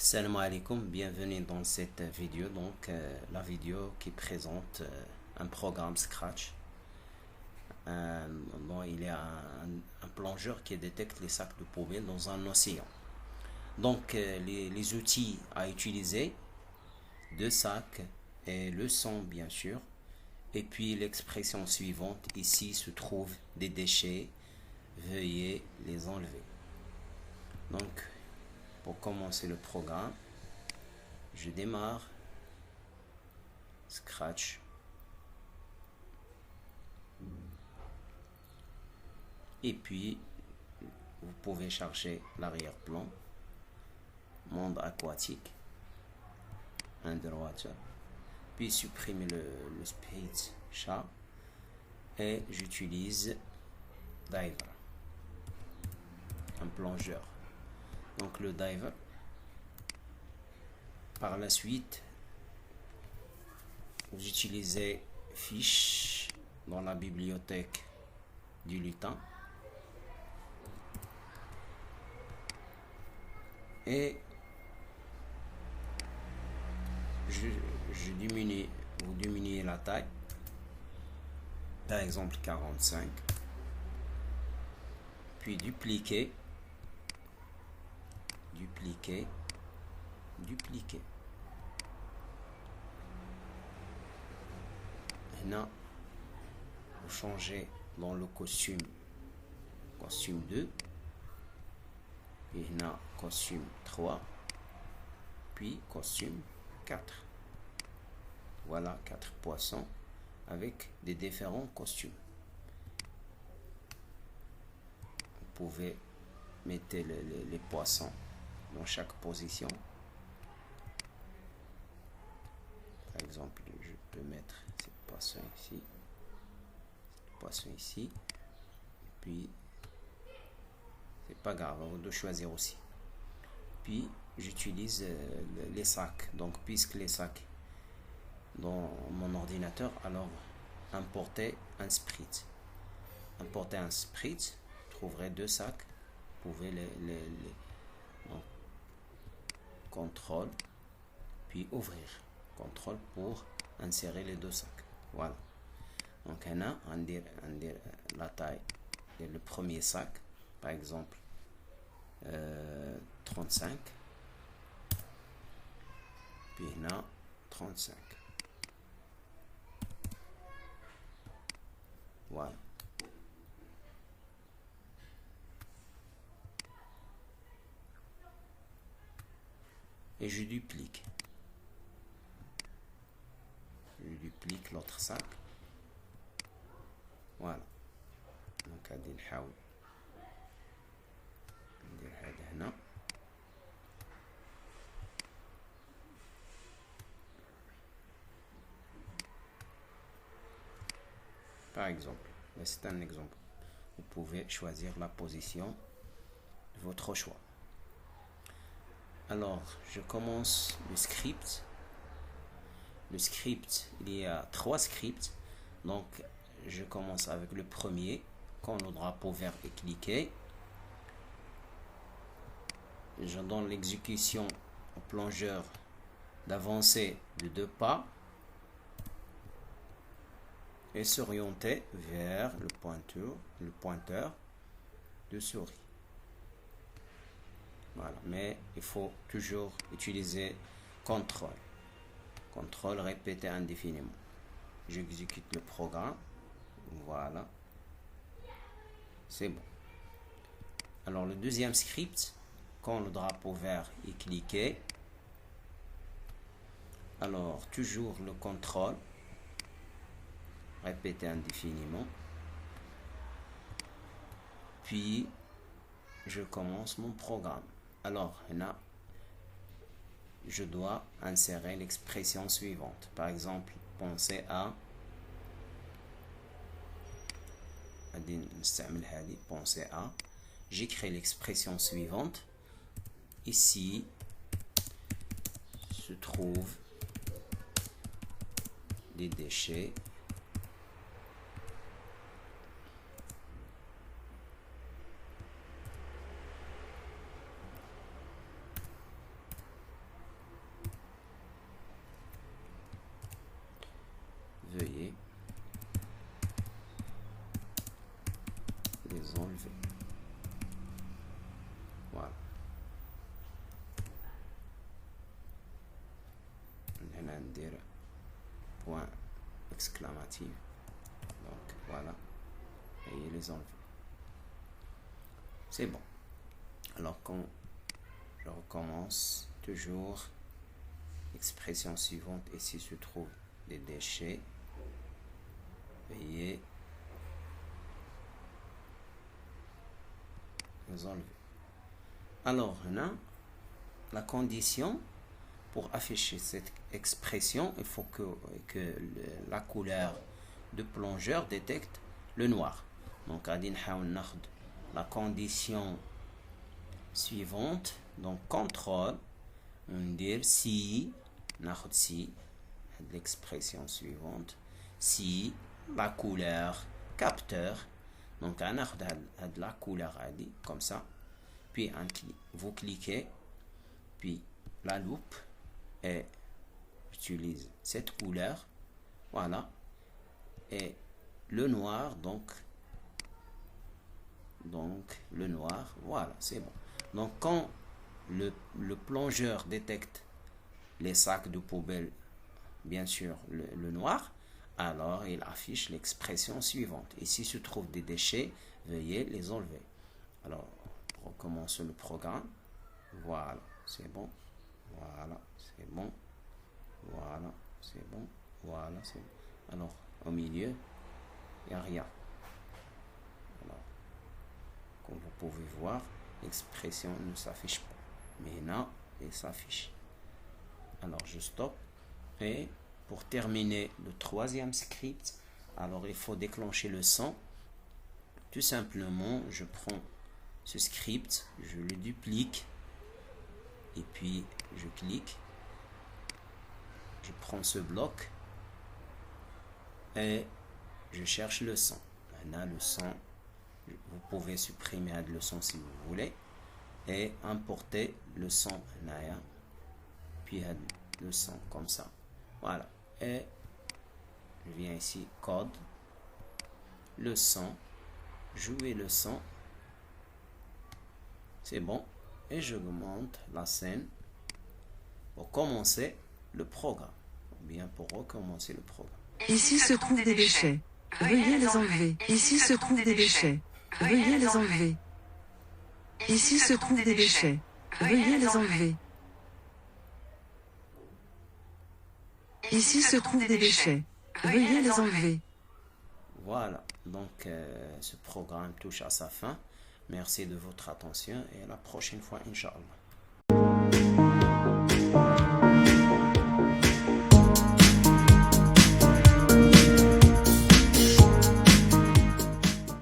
Salam alaikum, bienvenue dans cette vidéo. La vidéo qui présente un programme Scratch. Il y a un plongeur qui détecte les sacs de poubelle dans un océan. Les outils à utiliser, deux sacs et le son bien sûr. Et puis l'expression suivante, ici se trouvent des déchets, veuillez les enlever. Pour commencer le programme, je démarre Scratch. Et puis, vous pouvez charger l'arrière-plan, monde aquatique, underwater, puis supprimer le space chat et j'utilise diver, un plongeur. Donc le diver. Par la suite, vous utilisez fiche dans la bibliothèque du lutin et je diminue, vous diminuez la taille, par exemple 45, puis dupliquer. Maintenant, vous changez dans le costume 2, puis maintenant costume 3, puis costume 4. Voilà 4 poissons avec des différents costumes. Vous pouvez mettre les poissons dans chaque position. Par exemple, je peux mettre ce poisson ici, et puis c'est pas grave, on doit choisir aussi. Puis j'utilise les sacs. Donc puisque les sacs dans mon ordinateur, alors importer un sprite. Importer un sprite, vous trouverez deux sacs. Vous pouvez donc, contrôle, puis ouvrir. Contrôle pour insérer les deux sacs. Voilà. Donc on dit la taille de le premier sac, par exemple 35, puis là 35. Voilà. Et je duplique l'autre sac. Voilà. Donc هادي نحاول ندير هذا هنا. Par exemple, c'est un exemple. Vous pouvez choisir la position de votre choix. Alors, je commence le script. Le script, il y a 3 scripts. Donc, je commence avec le premier. Quand le drapeau vert est cliqué, je donne l'exécution au plongeur d'avancer de 2 pas et s'orienter vers le pointeur de souris. Voilà, mais il faut toujours utiliser contrôle. Contrôle répété indéfiniment. J'exécute le programme. Voilà. C'est bon. Alors le deuxième script, quand le drapeau vert est cliqué, alors toujours le contrôle répété indéfiniment. Puis je commence mon programme. Alors là, je dois insérer l'expression suivante. Par exemple, pensez à j'écris l'expression suivante. Ici se trouvent des déchets enlever. Voilà. On va dire point exclamatif. Donc voilà. Et les enlever. C'est bon. Alors quand je recommence, toujours expression suivante, ici se trouve des déchets. Veuillez les enlever. Alors là, la condition pour afficher cette expression, il faut que la couleur de plongeur détecte le noir. Donc la condition suivante, donc contrôle, on dit si l'expression suivante, si la couleur capteur, donc on a la couleur comme ça, puis vous cliquez, puis la loupe et utilise cette couleur, voilà, et le noir, donc le noir, voilà, c'est bon. Donc quand le plongeur détecte les sacs de poubelle, bien sûr le noir, alors il affiche l'expression suivante. Ici se trouvent des déchets, veuillez les enlever. Alors recommence le programme, voilà, c'est bon, voilà, c'est bon, voilà, c'est bon, voilà, c'est bon. Alors au milieu, il n'y a rien. Alors, comme vous pouvez voir, l'expression ne s'affiche pas. Maintenant, elle s'affiche. Alors je stoppe. Et pour terminer le troisième script, alors il faut déclencher le son. Tout simplement, je prends ce script, je le duplique et puis je clique. Je prends ce bloc et je cherche le son. Maintenant, le son, vous pouvez supprimer le son si vous voulez et importer le son. Puis le son comme ça. Voilà. Et je viens ici, code, le son, jouer le son. C'est bon. Et je monte la scène pour commencer le programme. Ou bien pour recommencer le programme. Ici se trouvent des déchets. Veuillez les enlever. Ici se trouvent des déchets. Veuillez les enlever. Ici se trouvent des déchets. Veuillez les enlever. Ici se trouvent des déchets. Veuillez les enlever. Voilà, donc ce programme touche à sa fin. Merci de votre attention et à la prochaine fois, Inch'Allah.